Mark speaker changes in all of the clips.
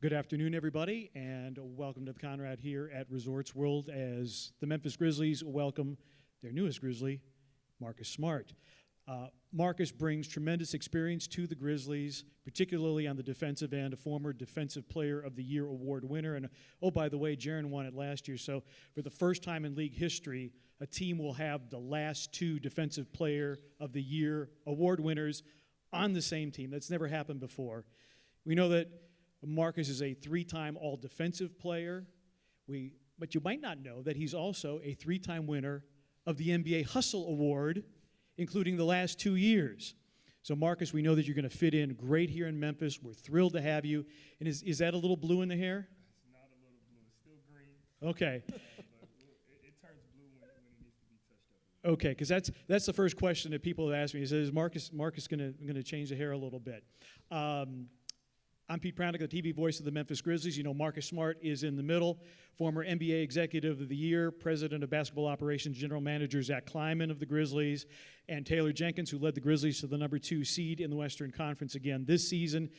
Speaker 1: Good afternoon, everybody, and welcome to the Conrad here at Resorts World as the Memphis Grizzlies welcome their newest Grizzly, Marcus Smart. Marcus brings tremendous experience to the Grizzlies, particularly on the defensive end, a former Defensive Player of the Year award winner. And, oh, by the way, Jaren won it last year, so for the first time in league history, a team will have the last two Defensive Player of the Year award winners on the same team. That's never happened before. We know that Marcus is a three-time all-defensive player, but you might not know that he's also a three-time winner of the NBA Hustle Award, including the last 2 years. So, Marcus, we know that you're going to fit in great here in Memphis. We're thrilled to have you. And is that a little blue in the hair?
Speaker 2: It's not a little blue. It's still green.
Speaker 1: Okay.
Speaker 2: But it turns blue when it needs to be touched up.
Speaker 1: Okay, because that's the first question that people have asked me. Is Marcus going to change the hair a little bit? I'm Pete Pranick, the TV voice of the Memphis Grizzlies. You know, Marcus Smart is in the middle, former NBA Executive of the Year, President of Basketball Operations, General Manager Zach Kleiman of the Grizzlies, and Taylor Jenkins, who led the Grizzlies to the number 2 seed in the Western Conference again this season.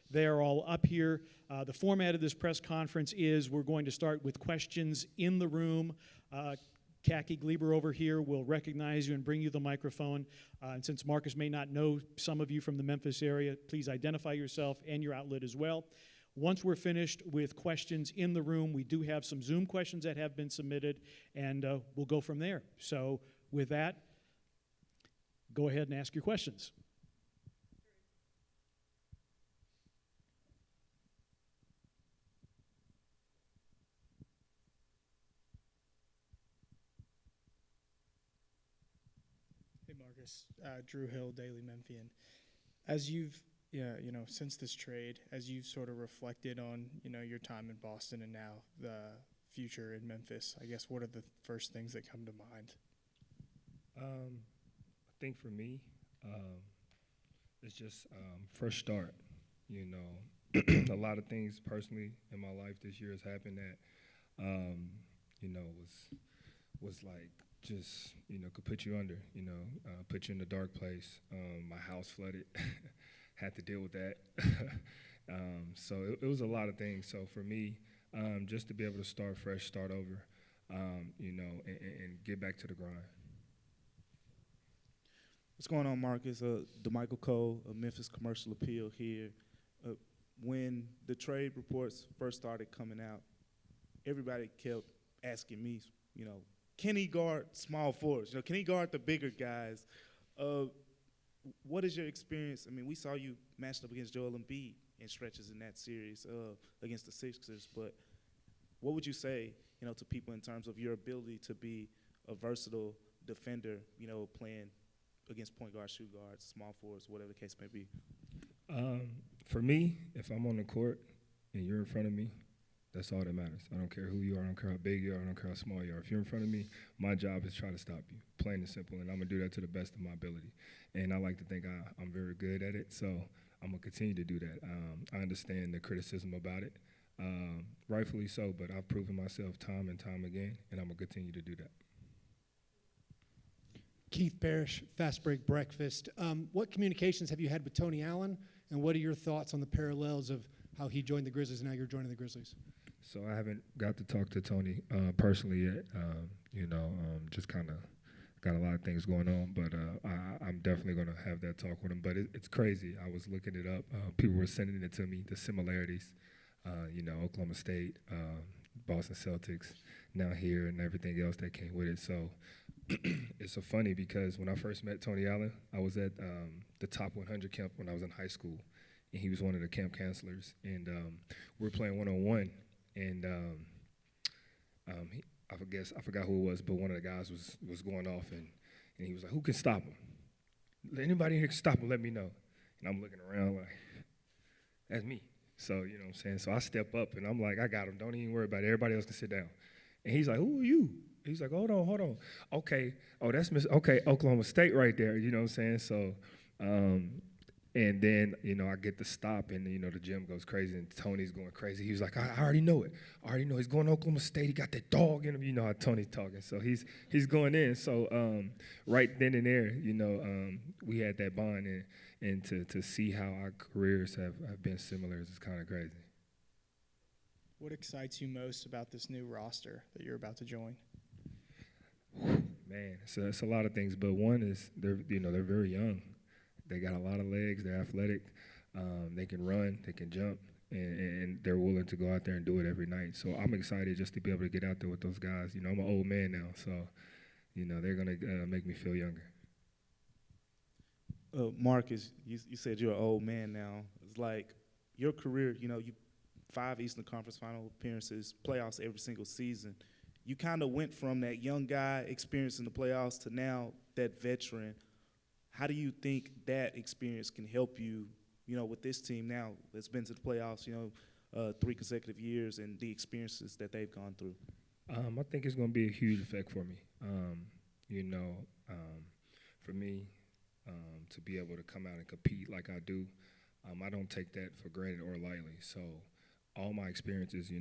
Speaker 1: They are all up here. The format of this press conference is we're going to start with questions in the room. Khaki Gleber over here will recognize you and bring you the microphone. And since Marcus may not know some of you from the Memphis area, please identify yourself and your outlet as well. Once we're finished with questions in the room, we do have some Zoom questions that have been submitted, and we'll go from there. So with that, go ahead and ask your questions.
Speaker 3: Marcus, Drew Hill, Daily Memphian. As you've, since this trade, as you've sort of reflected on, your time in Boston and now the future in Memphis, I guess what are the first things that come to mind?
Speaker 2: I think for me, it's just fresh start. A lot of things personally in my life this year has happened that, was like, just, could put you under, put you in a dark place. My house flooded, had to deal with that. So it was a lot of things. So for me, just to be able to start fresh, start over, and get back to the grind.
Speaker 4: What's going on, Marcus? DeMichael Cole, a Memphis Commercial Appeal here. When the trade reports first started coming out, everybody kept asking me, can he guard small forwards? Can he guard the bigger guys? What is your experience? I mean, we saw you matched up against Joel Embiid in stretches in that series against the Sixers, but what would you say, to people in terms of your ability to be a versatile defender, playing against point guards, shoot guards, small forwards, whatever the case may be?
Speaker 2: For me, if I'm on the court and you're in front of me, that's all that matters. I don't care who you are. I don't care how big you are. I don't care how small you are. If you're in front of me, my job is try to stop you, plain and simple, and I'm going to do that to the best of my ability. And I like to think I'm very good at it, so I'm going to continue to do that. I understand the criticism about it, rightfully so, but I've proven myself time and time again, and I'm going to continue to do that.
Speaker 5: Keith Parrish, Fast Break Breakfast. What communications have you had with Tony Allen, and what are your thoughts on the parallels of how he joined the Grizzlies and now you're joining the Grizzlies?
Speaker 2: So I haven't got to talk to Tony personally yet. Just kind of got a lot of things going on, but I'm definitely going to have that talk with him. But it's crazy. I was looking it up. People were sending it to me, the similarities. Oklahoma State, Boston Celtics, now here, and everything else that came with it. So it's so funny because when I first met Tony Allen, I was at the Top 100 camp when I was in high school, and he was one of the camp counselors. And we were playing one-on-one, and I forgot who it was, but one of the guys was going off, and he was like, "Who can stop him? Anybody here can stop him, let me know." And I'm looking around like, that's me. So, you know what I'm saying? So I step up, and I'm like, I got him. Don't even worry about it. Everybody else can sit down. And he's like, who are you? He's like, hold on. Okay. Oh, that's Oklahoma State right there. You know what I'm saying? So, and then, I get to stop, and, the gym goes crazy, and Tony's going crazy. He was like, I already know it. He's going to Oklahoma State. He got that dog in him. You know how Tony's talking. So he's going in. So right then and there, we had that bond, and to see how our careers have been similar is kind of crazy.
Speaker 3: What excites you most about this new roster that you're about to join?
Speaker 2: Man, it's a lot of things, but one is they're very young. They got a lot of legs. They're athletic. They can run. They can jump, and they're willing to go out there and do it every night. So I'm excited just to be able to get out there with those guys. You know, I'm an old man now, so they're gonna make me feel younger.
Speaker 4: Marcus, you said you're an old man now. It's like your career, you 5 Eastern Conference Final appearances, playoffs every single season. You kind of went from that young guy experiencing the playoffs to now that veteran. How do you think that experience can help you, with this team now that's been to the playoffs, 3 consecutive years and the experiences that they've gone through?
Speaker 2: I think it's going to be a huge effect for me. For me, to be able to come out and compete like I do, I don't take that for granted or lightly. So all my experiences,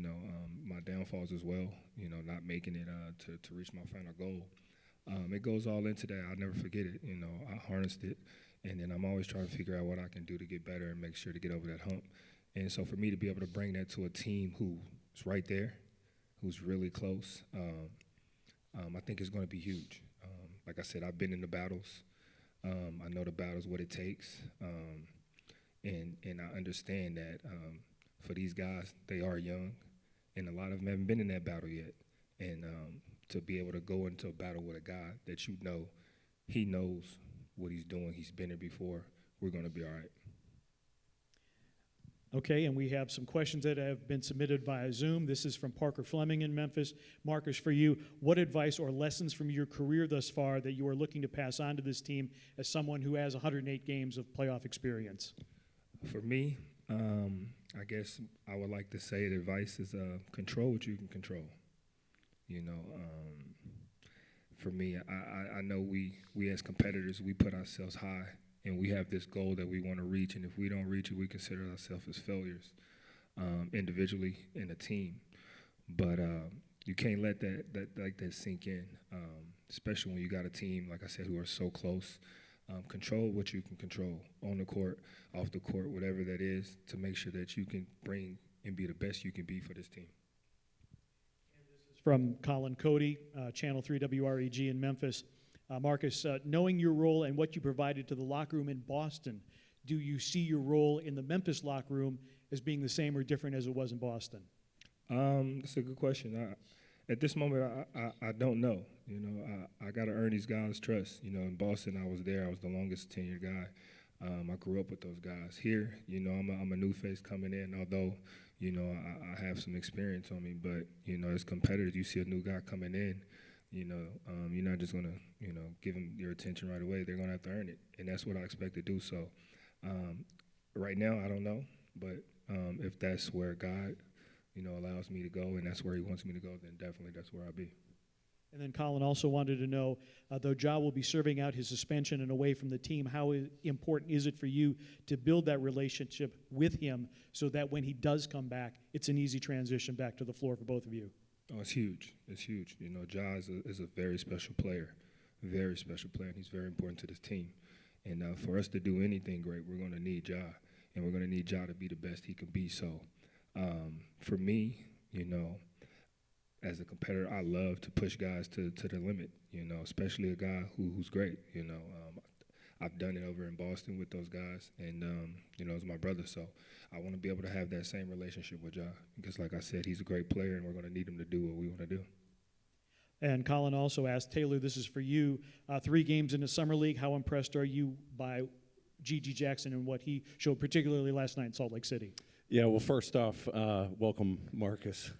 Speaker 2: my downfalls as well, not making it to reach my final goal, it goes all into that. I'll never forget it. I harnessed it, and then I'm always trying to figure out what I can do to get better and make sure to get over that hump. And so for me to be able to bring that to a team who's right there, who's really close, I think it's going to be huge. Like I said, I've been in the battles. I know the battles, what it takes, and I understand that for these guys, they are young, and a lot of them haven't been in that battle yet. And to be able to go into a battle with a guy that he knows what he's doing, he's been there before, we're going to be all right.
Speaker 1: Okay, and we have some questions that have been submitted via Zoom. This is from Parker Fleming in Memphis. Marcus, for you, what advice or lessons from your career thus far that you are looking to pass on to this team as someone who has 108 games of playoff experience?
Speaker 2: For me, I guess I would like to say the advice is control what you can control. For me, I know we as competitors, we put ourselves high, and we have this goal that we want to reach, and if we don't reach it, we consider ourselves as failures, individually and a team. But you can't let that sink in, especially when you got a team, like I said, who are so close. Control what you can control on the court, off the court, whatever that is, to make sure that you can bring and be the best you can be for this team.
Speaker 1: From Colin Cody, Channel 3 WREG in Memphis. Marcus, knowing your role and what you provided to the locker room in Boston, do you see your role in the Memphis locker room as being the same or different as it was in Boston?
Speaker 2: That's a good question. At this moment, I don't know. I got to earn these guys' trust. In Boston, I was there. I was the longest tenured guy. I grew up with those guys. Here, I'm a new face coming in, although, I have some experience on me. But, as competitors, you see a new guy coming in, you're not just going to, give them your attention right away. They're going to have to earn it, and that's what I expect to do. So right now, I don't know. But if that's where God, allows me to go and that's where he wants me to go, then definitely that's where I'll be.
Speaker 1: And then Colin also wanted to know, though Ja will be serving out his suspension and away from the team, how important is it for you to build that relationship with him so that when he does come back, it's an easy transition back to the floor for both of you?
Speaker 2: Oh, it's huge. It's huge. Ja is a very special player, and he's very important to this team. And for us to do anything great, we're going to need Ja, and we're going to need Ja to be the best he can be. So for me, as a competitor, I love to push guys to the limit, especially a guy who's great. I've done it over in Boston with those guys, and, it's my brother. So I want to be able to have that same relationship with Ja because, like I said, he's a great player, and we're going to need him to do what we want to do.
Speaker 1: And Colin also asked, Taylor, this is for you. 3 games in the Summer League, how impressed are you by Gigi Jackson and what he showed, particularly last night in Salt Lake City?
Speaker 6: Yeah, well, first off, welcome, Marcus.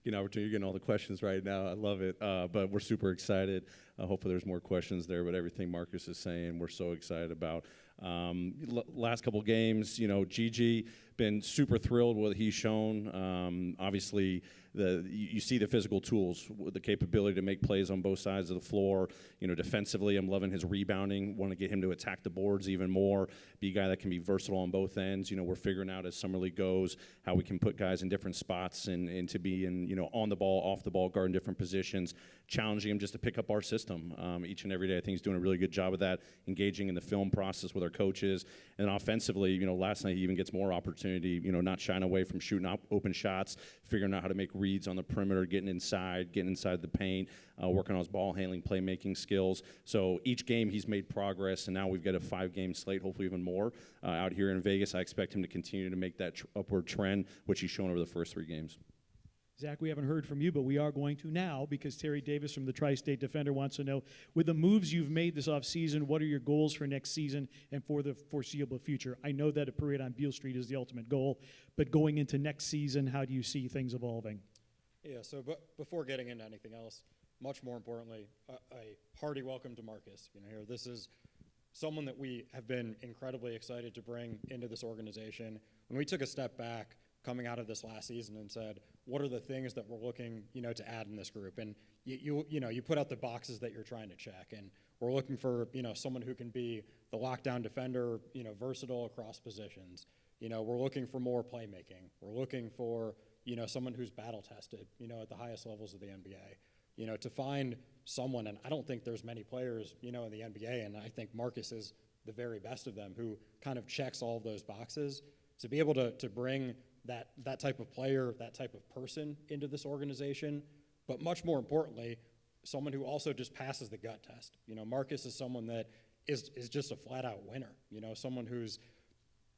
Speaker 6: You're getting all the questions right now. I love it. But we're super excited. Hopefully there's more questions there. But everything Marcus is saying, we're so excited about. Last couple games, Gigi, been super thrilled with what he's shown. Obviously, you see the physical tools, the capability to make plays on both sides of the floor. Defensively, I'm loving his rebounding. Want to get him to attack the boards even more. Be a guy that can be versatile on both ends. We're figuring out as Summer League goes how we can put guys in different spots and to be in, on the ball, off the ball, guarding different positions, challenging him just to pick up our system each and every day. I think he's doing a really good job of that, engaging in the film process with our coaches. And offensively, last night he even gets more opportunities opportunity, not shying away from shooting open shots, figuring out how to make reads on the perimeter, getting inside the paint, working on his ball handling, playmaking skills. So each game he's made progress, and now we've got a 5-game slate, hopefully even more, out here in Vegas. I expect him to continue to make that upward trend, which he's shown over the first 3 games.
Speaker 1: Zach, we haven't heard from you, but we are going to now, because Terry Davis from the Tri-State Defender wants to know, with the moves you've made this offseason, what are your goals for next season and for the foreseeable future? I know that a parade on Beale Street is the ultimate goal, but going into next season, how do you see things evolving?
Speaker 7: Yeah, so before getting into anything else, much more importantly, a hearty welcome to Marcus. Here, this is someone that we have been incredibly excited to bring into this organization. When we took a step back coming out of this last season and said, what are the things that we're looking, to add in this group? And you put out the boxes that you're trying to check, and we're looking for, someone who can be the lockdown defender, versatile across positions. We're looking for more playmaking. We're looking for, someone who's battle tested, at the highest levels of the NBA. To find someone, and I don't think there's many players, in the NBA, and I think Marcus is the very best of them, who kind of checks all of those boxes. To be able to bring that type of player, that type of person into this organization, but much more importantly, someone who also just passes the gut test. Marcus is someone that is just a flat-out winner. Someone who's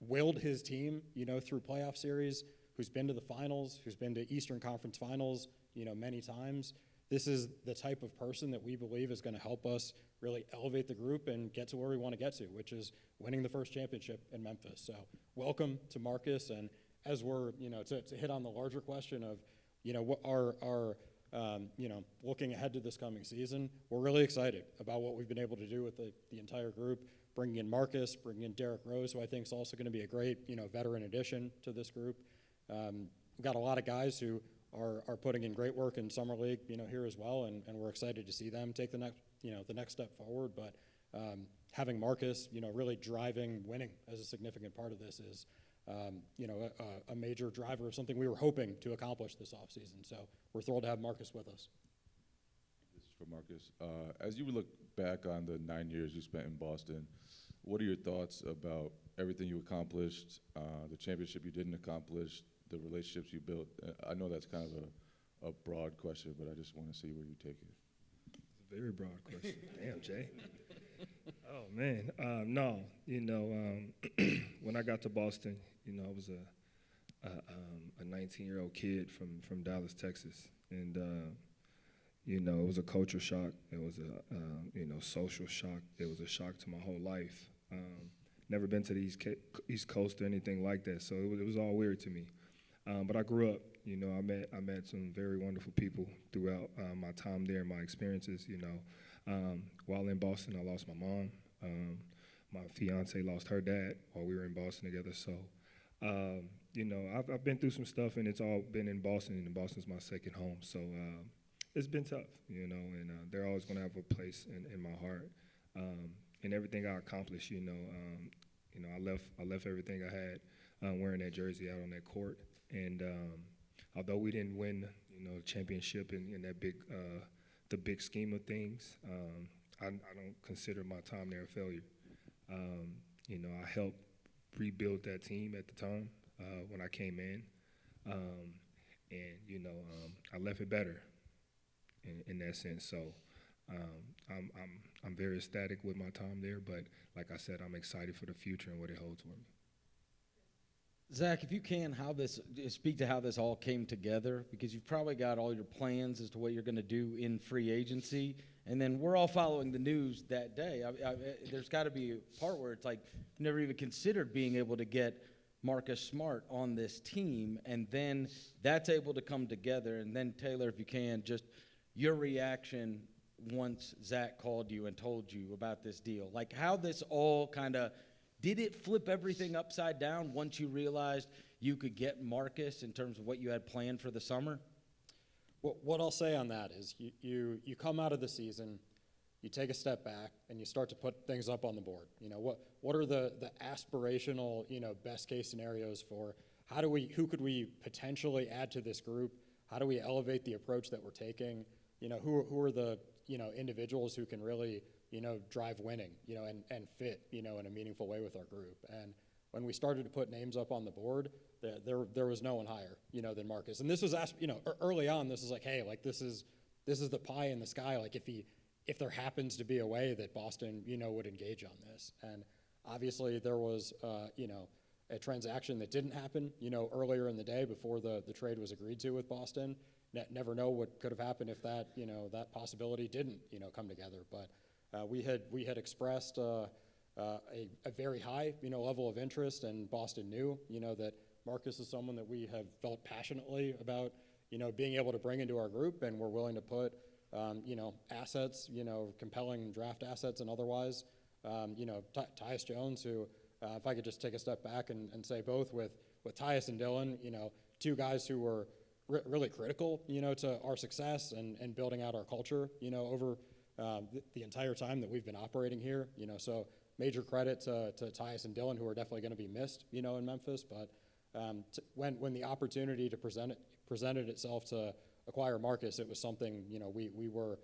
Speaker 7: willed his team, through playoff series, who's been to the finals, who's been to Eastern Conference Finals, many times. This is the type of person that we believe is going to help us really elevate the group and get to where we want to get to, which is winning the first championship in Memphis. So welcome to Marcus, and as we're, to hit on the larger question of, what our looking ahead to this coming season, we're really excited about what we've been able to do with the entire group, bringing in Marcus, bringing in Derrick Rose, who I think is also going to be a great, veteran addition to this group. We've got a lot of guys who are putting in great work in Summer League, here as well, and we're excited to see them take the next step forward. But having Marcus, really driving winning as a significant part of this is, a major driver of something we were hoping to accomplish this offseason. So we're thrilled to have Marcus with us.
Speaker 8: This is for Marcus. As you look back on the 9 years you spent in Boston, what are your thoughts about everything you accomplished, the championship you didn't accomplish, the relationships you built? I know that's kind of a broad question, but I just want to see where you take it.
Speaker 2: It's a very broad question. Damn, Jay. Oh, man. No, when I got to Boston, I was a 19-year-old kid from Dallas, Texas. And, it was a culture shock. It was a, social shock. It was a shock to my whole life. Never been to the East Coast or anything like that, so it was all weird to me. But I grew up, I met some very wonderful people throughout my time there, my experiences, While in Boston, I lost my mom. My fiance lost her dad while we were in Boston together. So, I've been through some stuff, and it's all been in Boston, and Boston's my second home. So it's been tough, and they're always going to have a place in my heart. And everything I accomplished, I left everything I had wearing that jersey out on that court. And although we didn't win, the championship in that the big scheme of things, I don't consider my time there a failure. I helped rebuild that team at the time when I came in, and I left it better in that sense. So I'm very ecstatic with my time there, but like I said, I'm excited for the future and what it holds for me.
Speaker 9: Zach, if you can, speak to how this all came together, because you've probably got all your plans as to what you're going to do in free agency, and then we're all following the news that day. There's got to be a part where it's like you never even considered being able to get Marcus Smart on this team, and then that's able to come together. And then, Taylor, if you can, just your reaction once Zach called you and told you about this deal. Like how this all kind of, did it flip everything upside down once you realized you could get Marcus in terms of what you had planned for the summer?
Speaker 7: Well, what I'll say on that is you come out of the season, you take a step back, and you start to put things up on the board. What are the aspirational, best case scenarios for who could we potentially add to this group? How do we elevate the approach that we're taking? Who are the, individuals who can really, drive winning, and fit, in a meaningful way with our group. And when we started to put names up on the board, there was no one higher, than Marcus. And this was, early on, this was like, hey, like this is the pie in the sky. Like if there happens to be a way that Boston, would engage on this. And obviously there was, a transaction that didn't happen, earlier in the day before the trade was agreed to with Boston. Never know what could have happened if that, that possibility didn't, come together. But we had expressed a very high, level of interest, and Boston knew, that Marcus is someone that we have felt passionately about, being able to bring into our group, and we're willing to put, assets, compelling draft assets and otherwise, Tyus Jones, who, if I could just take a step back and say both with Tyus and Dylan, two guys who were really critical, to our success and building out our culture, over the entire time that we've been operating here, so major credit to Tyus and Dylan, who are definitely going to be missed, in Memphis. But when the opportunity to presented itself to acquire Marcus, it was something, we were,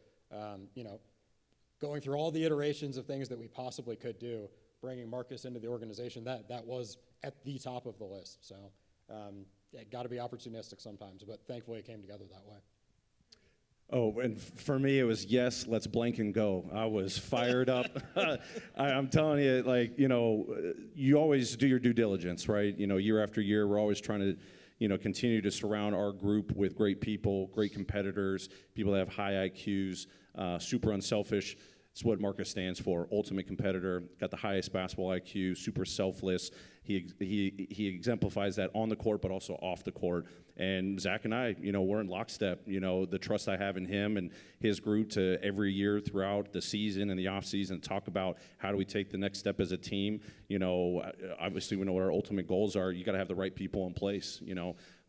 Speaker 7: going through all the iterations of things that we possibly could do. Bringing Marcus into the organization, that was at the top of the list. So, got to be opportunistic sometimes, but thankfully it came together that way.
Speaker 6: Oh, and for me, it was yes, let's blank and go. I was fired up. I'm telling you, like, you always do your due diligence, right? Year after year, we're always trying to, continue to surround our group with great people, great competitors, people that have high IQs, super unselfish. It's what Marcus stands for, ultimate competitor, got the highest basketball IQ, super selfless. He exemplifies that on the court, but also off the court. And Zach and I, we're in lockstep. The trust I have in him and his group to every year throughout the season and the off season talk about how do we take the next step as a team. Obviously we know what our ultimate goals are. You got to have the right people in place.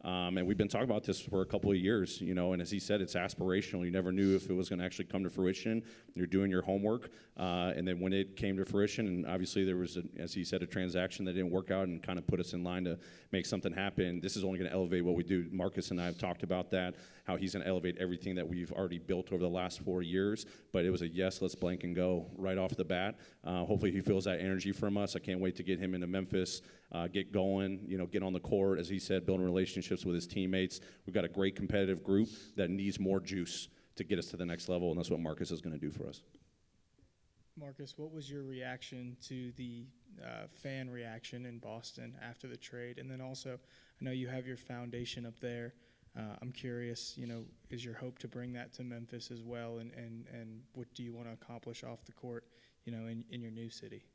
Speaker 6: And we've been talking about this for a couple of years, and as he said, it's aspirational. You never knew if it was going to actually come to fruition. You're doing your homework, and then when it came to fruition, and obviously there was, as he said, a transaction that didn't work out and kind of put us in line to make something happen. This is only going to elevate what we do. Marcus and I have talked about that, how he's going to elevate everything that we've already built over the last 4 years, but it was a yes, let's blank and go right off the bat. Hopefully he feels that energy from us. I can't wait to get him into Memphis, get going, get on the court, as he said, building relationships with his teammates. We've got a great competitive group that needs more juice to get us to the next level, and that's what Marcus is going to do for us.
Speaker 3: Marcus, what was your reaction to the fan reaction in Boston after the trade? And then also, I know you have your foundation up there. I'm curious, is your hope to bring that to Memphis as well? And what do you want to accomplish off the court, in your new city?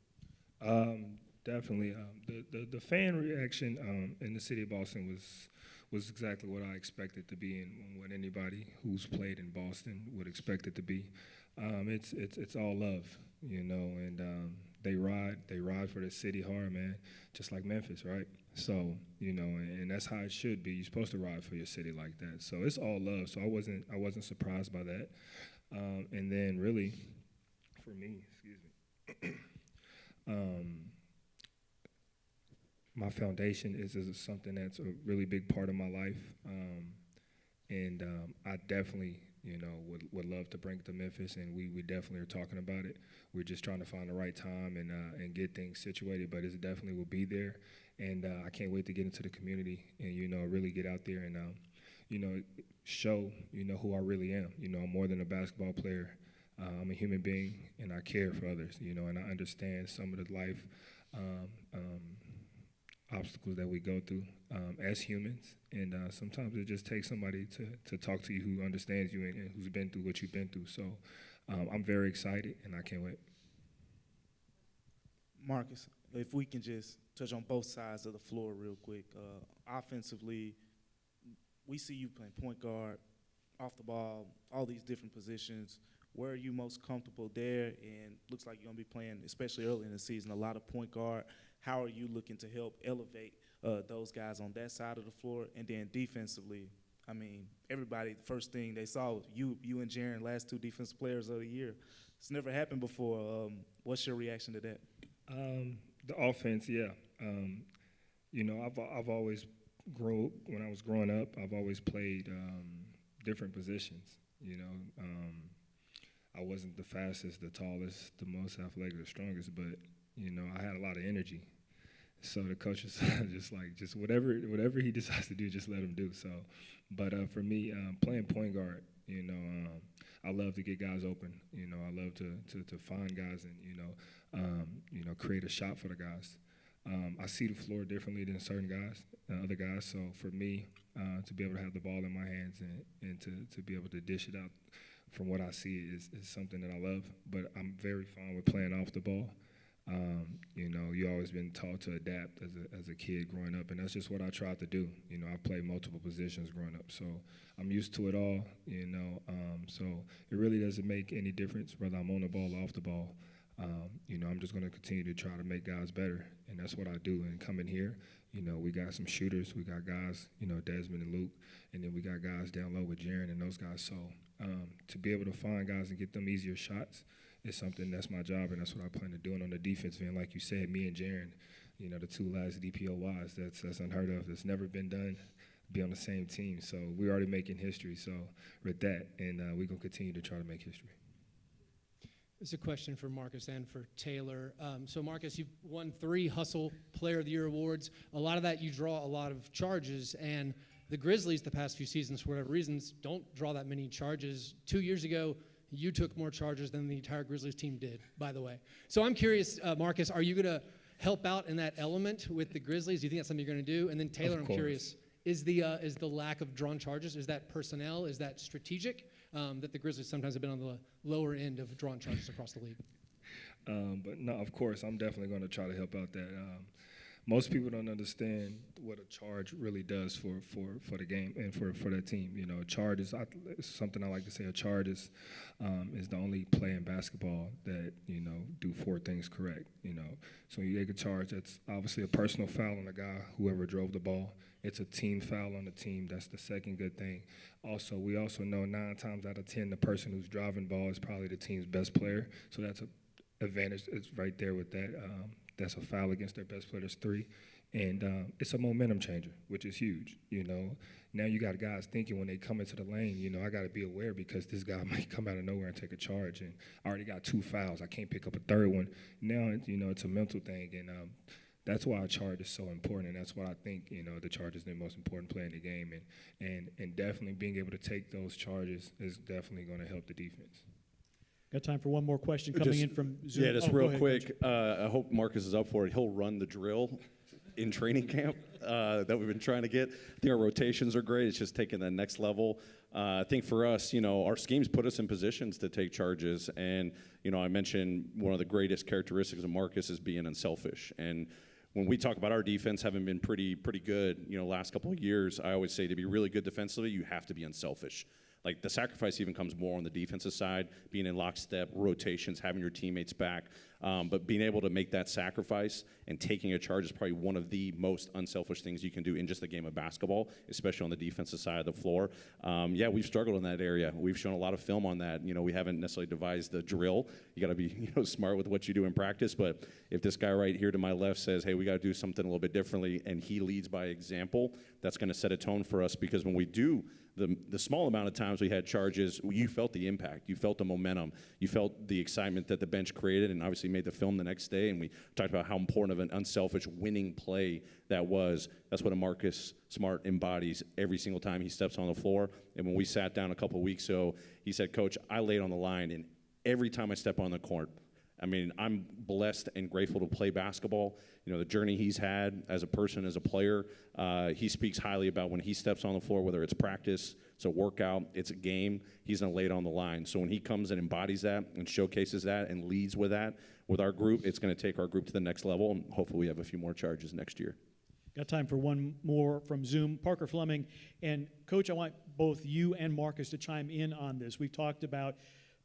Speaker 2: Definitely. The fan reaction in the city of Boston was exactly what I expected to be, and what anybody who's played in Boston would expect it to be. It's all love, and they ride for the city hard, man, just like Memphis, right? So, and that's how it should be. You're supposed to ride for your city like that. So it's all love. So I wasn't surprised by that. And then really, for me, my foundation is something that's a really big part of my life, and I definitely, would love to bring it to Memphis, and we definitely are talking about it. We're just trying to find the right time and get things situated, but it definitely will be there, and I can't wait to get into the community and really get out there and show who I really am. I'm more than a basketball player. I'm a human being, and I care for others. And I understand some of the life obstacles that we go through as humans, and sometimes it just takes somebody to talk to you who understands you and who's been through what you've been through. So I'm very excited, and I can't wait.
Speaker 4: Marcus, if we can just touch on both sides of the floor real quick. Offensively, we see you playing point guard, off the ball, all these different positions. Where are you most comfortable there? And looks like you're going to be playing, especially early in the season, a lot of point guard. How are you looking to help elevate those guys on that side of the floor? And then defensively, I mean, everybody, the first thing they saw was you and Jaren, last two defensive players of the year. It's never happened before. What's your reaction to that?
Speaker 2: The offense, yeah. I've always when I was growing up, I've always played different positions. I wasn't the fastest, the tallest, the most athletic, the strongest, but I had a lot of energy, So the coach is just whatever he decides to do, just let him do. So, but for me, playing point guard, I love to get guys open. I love to find guys and create a shot for the guys. I see the floor differently than certain guys, other guys. So for me, to be able to have the ball in my hands and to be able to dish it out from what I see is something that I love. But I'm very fine with playing off the ball. You always been taught to adapt as a kid growing up, and that's just what I tried to do. I played multiple positions growing up, so I'm used to it all. So it really doesn't make any difference whether I'm on the ball or off the ball. I'm just going to continue to try to make guys better, and that's what I do. And coming here, we got some shooters. We got guys, Desmond and Luke, and then we got guys down low with Jaren and those guys. So to be able to find guys and get them easier shots is something that's my job, and that's what I plan to do. And on the defense end, like you said, me and Jaren, the two last DPOYs, that's unheard of. That's never been done, be on the same team. So we're already making history. So with that, and we're going to continue to try to make history.
Speaker 5: This is a question for Marcus and for Taylor. So Marcus, you've won 3 Hustle Player of the Year awards. A lot of that you draw a lot of charges, and the Grizzlies the past few seasons, for whatever reasons, don't draw that many charges. 2 years ago, you took more charges than the entire Grizzlies team did, by the way. So I'm curious, Marcus, are you going to help out in that element with the Grizzlies? Do you think that's something you're going to do? And then Taylor, I'm curious, is the lack of drawn charges, is that personnel, is that strategic, that the Grizzlies sometimes have been on the lower end of drawn charges across the league?
Speaker 2: But no, of course, I'm definitely going to try to help out that. Most people don't understand what a charge really does for the game and for that team. A charge is something I like to say. A charge is the only play in basketball that do 4 things correct. So you take a charge, that's obviously a personal foul on the guy, whoever drove the ball. It's a team foul on the team. That's the second good thing. Also, we also know 9 times out of 10, the person who's driving the ball is probably the team's best player. So that's an advantage. It's right there with that. That's a foul against their best player. That's 3. And it's a momentum changer, which is huge. Now you got guys thinking when they come into the lane, I got to be aware because this guy might come out of nowhere and take a charge. And I already got 2 fouls. I can't pick up a 3rd one. Now, it's a mental thing. And that's why a charge is so important. And that's why I think, the charge is the most important play in the game. And definitely being able to take those charges is definitely going to help the defense.
Speaker 1: Got time for one more question coming in from Zoom.
Speaker 6: Yeah, just
Speaker 1: go
Speaker 6: real
Speaker 1: ahead,
Speaker 6: quick. I hope Marcus is up for it. He'll run the drill in training camp that we've been trying to get. I think our rotations are great. It's just taking that next level. I think for us, our schemes put us in positions to take charges. And, I mentioned one of the greatest characteristics of Marcus is being unselfish. And when we talk about our defense having been pretty good, last couple of years, I always say to be really good defensively, you have to be unselfish. Like the sacrifice even comes more on the defensive side, being in lockstep, rotations, having your teammates back. But being able to make that sacrifice and taking a charge is probably one of the most unselfish things you can do in just the game of basketball, especially on the defensive side of the floor. Yeah, we've struggled in that area. We've shown a lot of film on that. We haven't necessarily devised the drill. You got to be smart with what you do in practice. But if this guy right here to my left says, hey, we got to do something a little bit differently, and he leads by example, that's going to set a tone for us because when we do the small amount of times we had charges, you felt the impact. You felt the momentum. You felt the excitement that the bench created and obviously made the film the next day. And we talked about how important of an unselfish winning play that was. That's what a Marcus Smart embodies every single time he steps on the floor. And when we sat down a couple of weeks ago, he said, Coach, I laid on the line, and every time I step on the court, I'm blessed and grateful to play basketball. The journey he's had as a person, as a player, he speaks highly about when he steps on the floor, whether it's practice, it's a workout, it's a game, he's going to lay it on the line. So when he comes and embodies that and showcases that and leads with that with our group, it's going to take our group to the next level, and hopefully we have a few more charges next year.
Speaker 1: Got time for one more from Zoom. Parker Fleming. And, Coach, I want both you and Marcus to chime in on this. We've talked about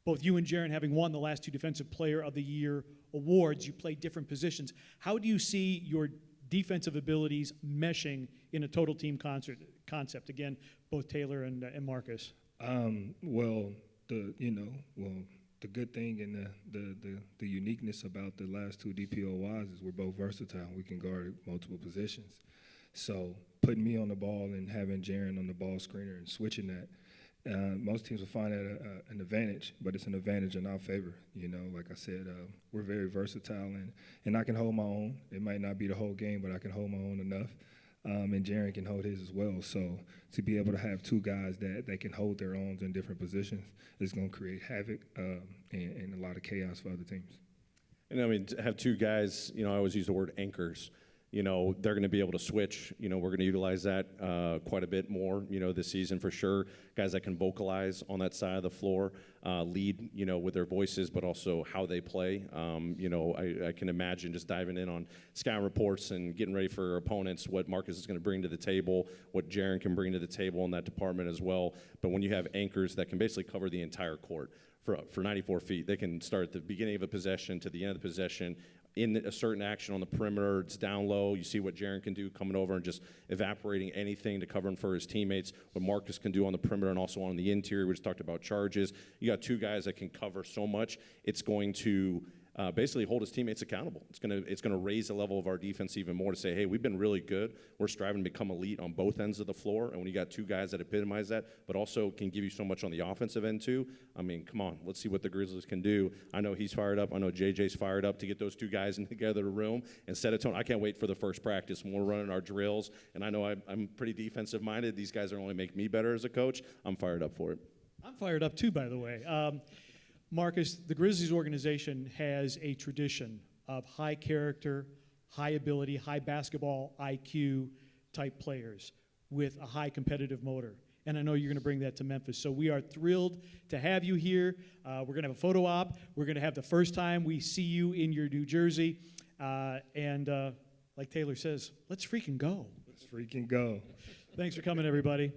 Speaker 1: both you and Jaren having won the last 2 Defensive Player of the Year awards. You play different positions. How do you see your defensive abilities meshing in a total team concept? Again, both Taylor and Marcus.
Speaker 2: The good thing and the uniqueness about the last 2 DPOYs is we're both versatile. We can guard multiple positions. So putting me on the ball and having Jaren on the ball screener and switching that most teams will find that an advantage, but it's an advantage in our favor. You know, like I said, we're very versatile, and I can hold my own. It might not be the whole game, but I can hold my own enough. And Jaren can hold his as well. So to be able to have two guys that can hold their own in different positions is going to create havoc and a lot of chaos for other teams.
Speaker 6: And I mean, to have two guys, you know, I always use the word anchors. You know, they're going to be able to switch. You know, we're going to utilize that quite a bit more, you know, this season for sure. Guys that can vocalize on that side of the floor, lead, you know, with their voices, but also how they play. You know, I can imagine just diving in on scouting reports and getting ready for our opponents, what Marcus is going to bring to the table, what Jaren can bring to the table in that department as well. But when you have anchors that can basically cover the entire court for 94 feet, they can start at the beginning of a possession to the end of the possession, in a certain action on the perimeter, it's down low. You see what Jaren can do coming over and just evaporating anything to covering for his teammates. What Marcus can do on the perimeter and also on the interior. We just talked about charges. You got two guys that can cover so much. It's going to basically hold his teammates accountable. It's gonna raise the level of our defense even more to say, hey, we've been really good. We're striving to become elite on both ends of the floor. And when you got two guys that epitomize that, but also can give you so much on the offensive end too, I mean, come on, let's see what the Grizzlies can do. I know he's fired up. I know JJ's fired up to get those two guys in together in a room and set a tone. I can't wait for the first practice when we're running our drills. And I know I'm pretty defensive minded. These guys are only make me better as a coach. I'm fired up for it.
Speaker 1: I'm fired up too, by the way. Marcus, the Grizzlies organization has a tradition of high character, high ability, high basketball IQ type players with a high competitive motor. And I know you're going to bring that to Memphis. So we are thrilled to have you here. We're going to have a photo op. We're going to have the first time we see you in your New Jersey. And like Taylor says, let's freaking go.
Speaker 2: Let's freaking go.
Speaker 1: Thanks for coming, everybody.